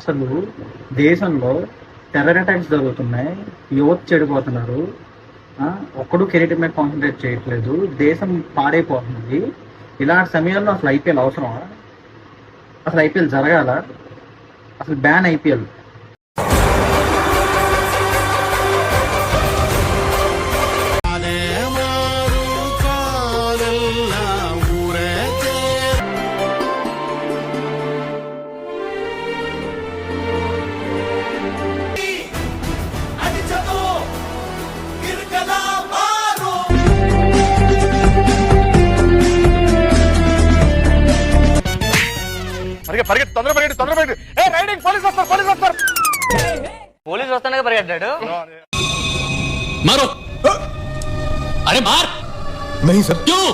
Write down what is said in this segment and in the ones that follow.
అసలు దేశంలో terror attacks జరుగుతున్నాయి, యువత చెడిపోతున్నారు. ఒక్కడు కెరీర్ మీద కాన్సన్ట్రేట్ చేయట్లేదు, దేశం పాడైపోతుంది. ఇలాంటి సమయంలో అసలు ఐపీఎల్ అవసరమా? అసలు ఐపీఎల్ జరగాల? అసలు బ్యాన్ ఐపీఎల్. పోలీసు వస్తానే పరిగెట్టాడు. मारो अरे मार नहीं सर क्यों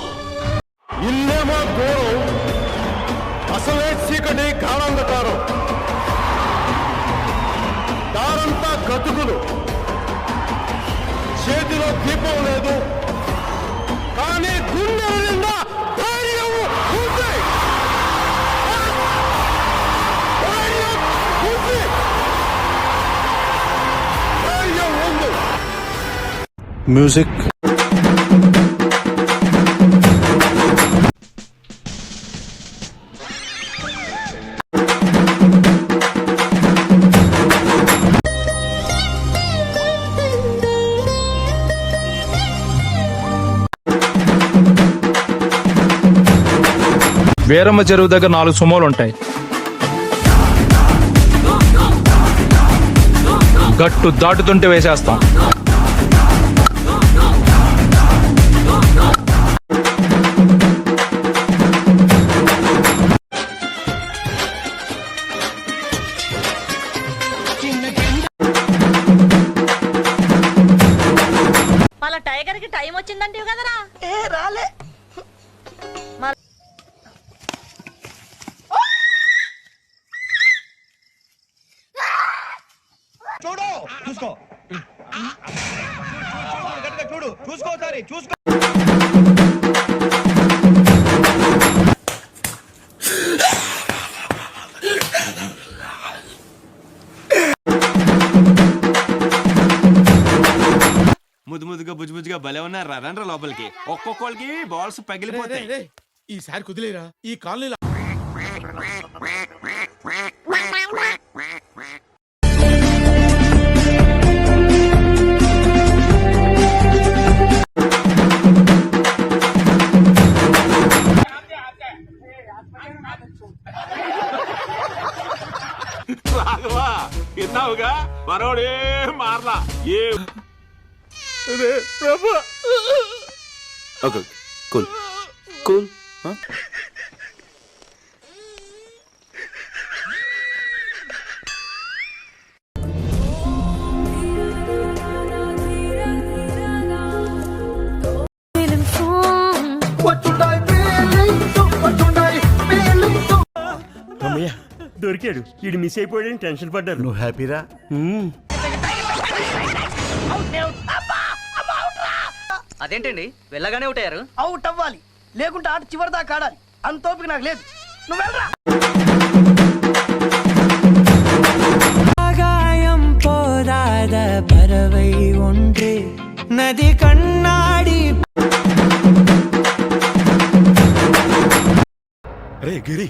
ఇల్లేమో ఘోరం అసలే చీకటి గాఢంధకారం దారంతా గతుకులు చేతిలో దీపం లేదు కానీ గుండెల నిండా ధైర్యం ఉంది. ధైర్యం ఉంది. ధైర్యం ఉంది. మ్యూజిక్ వేరమ్మ చెరువు దగ్గర 4 సుమోలు ఉంటాయి. గట్టు దాటుతుంటే వేసేస్తాం. మళ్ళా టైగర్ కి టైం వచ్చిందంటే కదరా. ఏ రాలే. చూడు చూసుకో చూడు చూసుకోసారి చూసుకో. ముద్దు ముద్దుగా బుజ్జుగా భలే ఉన్నారు. రండ్రా లోపలికి. ఒక్కొక్కరికి బాల్స్ పగిలిపోతాయి. ఈసారి కుదిలేరా ఈ కాలనీలో. రాఘవా విన్నావుగా మనోడే మారలా. ఏ ప్రభు కూల్ కూల్ దొరికాడు. ఈడు మిస్ అయిపోయాడని టెన్షన్ పడ్డారు. నువ్వు హ్యాపీరా? అదేంటండి వెళ్ళగానే ఉంటారు? అవుట్ అవ్వాలి, లేకుంటే ఆట చివరి దాకా ఆడాలి. అంత ఓపిక నాకు లేదు. నువ్వు వెళ్ళరా. ஆகாயம் போராத பறவை ஒன்று நதி கண்ணாடி. అరే గిరి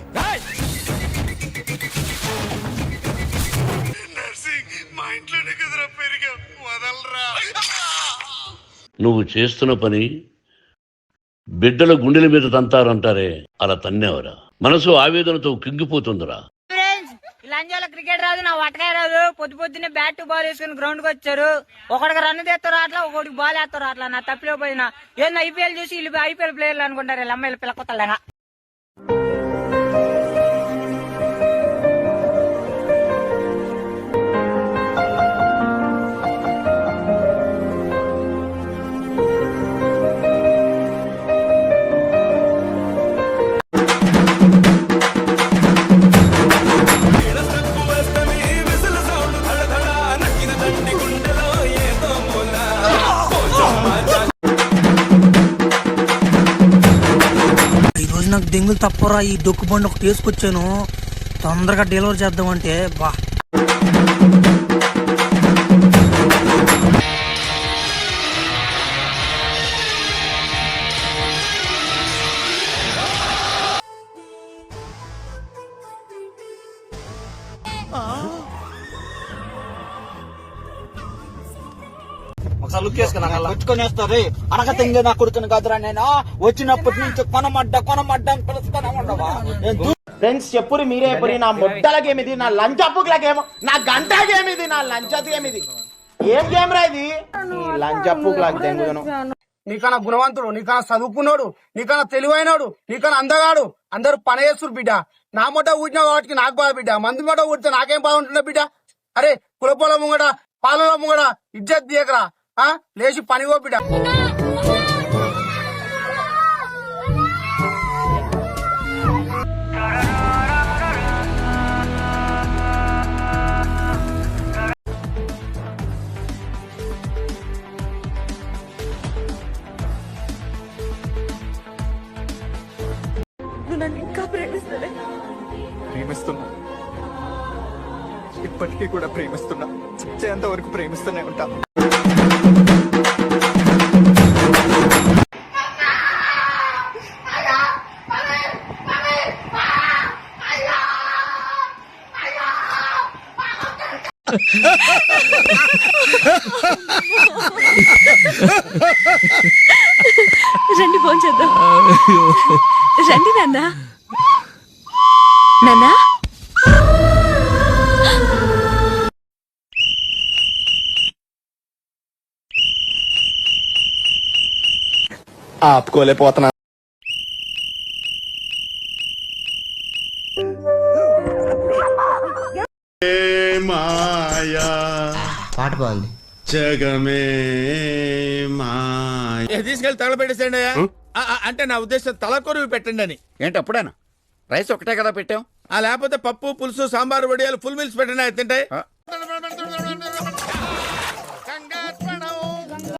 నువ్వు చేస్తున్న పని బిడ్డల గుండెల మీద తంతారంటారే, అలా తన్నేవరా? మనసు ఆవేదనతో కింగిపోతుందిరా. లంజాల క్రికెట్ రాదు, నా వటకాయ రాదు. పొద్దున్నే బ్యాట్ బాల్ వేసుకుని గ్రౌండ్ కి వచ్చారు. ఒకడికి రన్ తీస్తారు అట్లా, ఒకటికి బాల్ వేస్తారు అట్లా. నా తప్పిలో పోయినా ఏందో ఐపీఎల్ చూసి వీళ్ళు ఐపీఎల్ ప్లేయర్లు అనుకుంటారు. వీళ్ళ అమ్మాయిలు పిల్లకొత్తలేగా. నాకు దెంగులు తప్పరా. ఈ డొక్కు బండి ఒకటి వేసుకొచ్చాను, తొందరగా డెలివరీ చేద్దామంటే బా ఒకసారి లుక్ వేసుకునేస్తారు అనక తెంగే నా కొడుకుని కాదురా నేను వచ్చినప్పటి నుంచి కొనమడ్డ పిలుస్తానే ఉండవా ఫ్రెండ్స్ చెప్పురి మీరే ఎప్పుడు నా ముడ్డల గేమ్ ఇది నా లంచప్పుల గేమ్ నా గంట గేమ్ ఇది నా లంచ గేమ్ ఇది ఏం గేమ్ రా ఇది లంచప్పుల దెంగుదను నీకన్నా గుణవంతుడు నీకన్నా చదువుకున్నాడు నీకన్నా తెలివైనడు నీకన్నా అందగాడు అందరూ పని చేస్తున్నారు బిడ్డ నా మొట్ట ఊడిన వాటికి నాకు బాధ బిడ్డ మంది మొట్ట ఊడితే నాకేం బాగుంటుందా బిడ్డ అరే కులపోల ముంగడ పాలలో ముంగడ ఇజ్జత్ దియకరా లేచి పనిగో బిడ్డ ప్రేమిస్తున్నా ఇప్పటికీ కూడా ప్రేమిస్తున్నా చచ్చేంత వరకు ప్రేమిస్తూనే ఉంటా రండి ఫోన్ చేద్దాం రండి నాన్న నాన్న ఆపుకోలేకపోతున్నా మాయా పాట బాగుంది. జగమే మాయ తీసుకెళ్ళి తగలబెట్టేసేయండి అయ్యా అంటే నా ఉద్దేశం తలకొరువు పెట్టండి అని ఏంటి అప్పుడేనా రైస్ ఒకటే కదా పెట్టాం లేకపోతే పప్పు పులుసు సాంబార్ వడియాలు ఫుల్ మీల్స్ పెట్టండి తింటాయి